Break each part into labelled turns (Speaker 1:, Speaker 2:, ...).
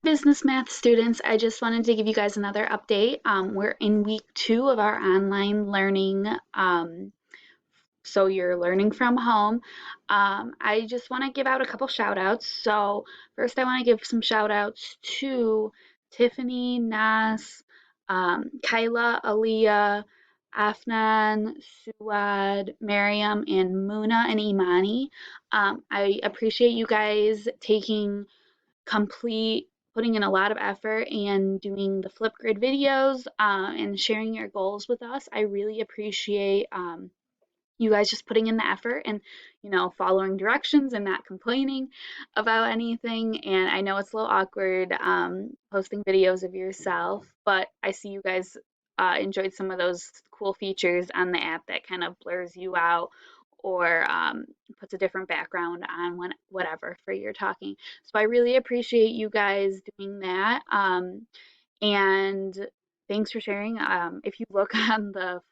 Speaker 1: Business math students, I just wanted to give you guys another update. We're in week 2 of our online learning. So you're learning from home. I just want to give out a couple shout outs. So first I want to give some shout outs to Tiffany, Nas, Kyla, Aaliyah, Afnan, Suad, Miriam, and Muna and Imani. I appreciate you guys taking complete putting in a lot of effort and doing the Flipgrid videos and sharing your goals with us. I really appreciate you guys just putting in the effort and following directions and not complaining about anything. And I know it's a little awkward posting videos of yourself, but I see you guys enjoyed some of those cool features on the app that kind of blurs you out or puts a different background on whatever for your talking. So I really appreciate you guys doing that. And thanks for sharing. If you look on the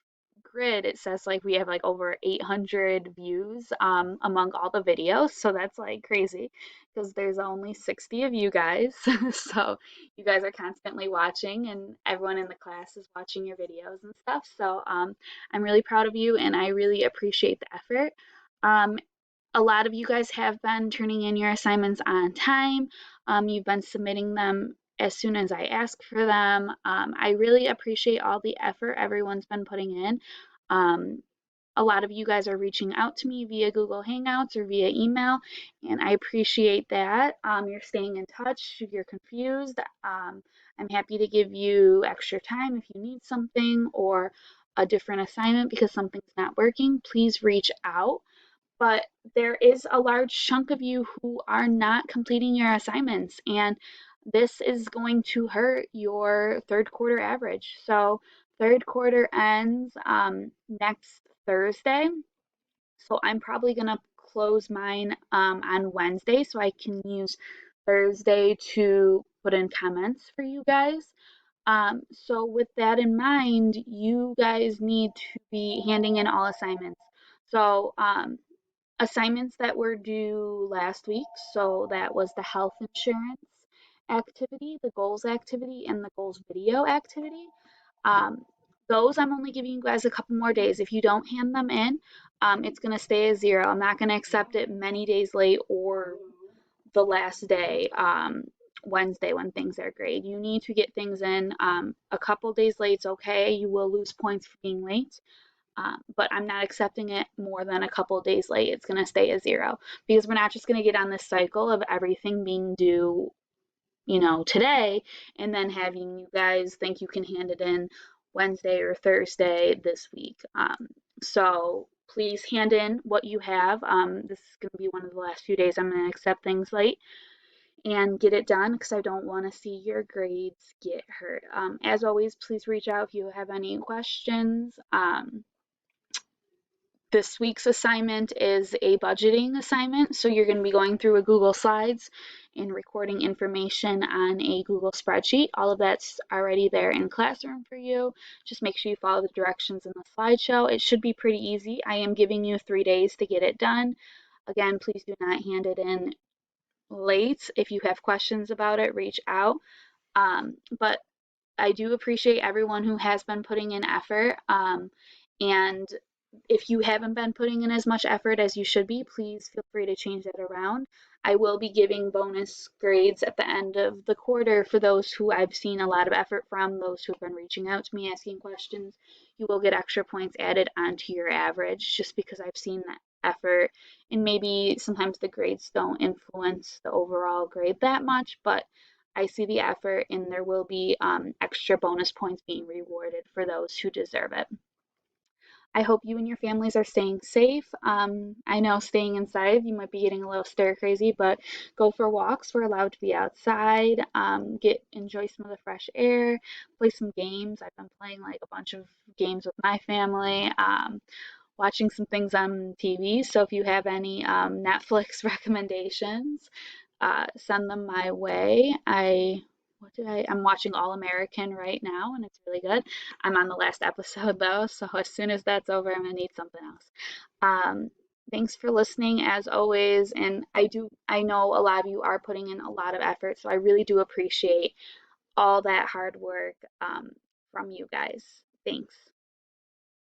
Speaker 1: grid, it says like we have like over 800 views among all the videos. So that's like crazy because there's only 60 of you guys. So you guys are constantly watching and everyone in the class is watching your videos and stuff. So I'm really proud of you and I really appreciate the effort. Um, a lot of you guys have been turning in your assignments on time. You've been submitting them as soon as I ask for them. I really appreciate all the effort everyone's been putting in. Um, a lot of you guys are reaching out to me via Google Hangouts or via email, and I appreciate that. You're staying in touch, you're confused. I'm happy to give you extra time if you need something or a different assignment because something's not working. Please reach out, but there is a large chunk of you who are not completing your assignments, and this is going to hurt your third quarter average. So, third quarter ends next Thursday. So, I'm probably going to close mine on Wednesday so I can use Thursday to put in comments for you guys. So, with that in mind, you guys need to be handing in all assignments. So, assignments that were due last week. So that was the health insurance activity, the goals activity, and the goals video activity. Um, those I'm only giving you guys a couple more days. If you don't hand them in, it's going to stay as 0. I'm not going to accept it many days late or the last day, Wednesday, when things are graded. You need to get things in a couple days late. It's okay. You will lose points for being late. But I'm not accepting it more than a couple days late. It's going to stay a 0 because we're not just going to get on this cycle of everything being due, today and then having you guys think you can hand it in Wednesday or Thursday this week. So please hand in what you have. This is going to be one of the last few days I'm going to accept things late and get it done because I don't want to see your grades get hurt. As always, please reach out if you have any questions. This week's assignment is a budgeting assignment, so you're going to be going through a Google Slides and recording information on a Google spreadsheet. All of that's already there in Classroom for you. Just make sure you follow the directions in the slideshow. It should be pretty easy. I am giving you 3 days to get it done. Again, please do not hand it in late. If you have questions about it, reach out. But I do appreciate everyone who has been putting in effort. And if you haven't been putting in as much effort as you should be, please feel free to change that around. I will be giving bonus grades at the end of the quarter for those who I've seen a lot of effort from, those who have been reaching out to me asking questions. You will get extra points added onto your average just because I've seen that effort. And maybe sometimes the grades don't influence the overall grade that much, but I see the effort and there will be extra bonus points being rewarded for those who deserve it. I hope you and your families are staying safe. I know staying inside, you might be getting a little stir crazy, but go for walks. We're allowed to be outside, enjoy some of the fresh air, play some games. I've been playing like a bunch of games with my family, watching some things on TV. So if you have any Netflix recommendations, send them my way. I'm watching All American right now, and it's really good. I'm on the last episode though, so as soon as that's over, I'm gonna need something else. Um, Thanks for listening as always. And I know a lot of you are putting in a lot of effort, so I really do appreciate all that hard work from you guys. Thanks.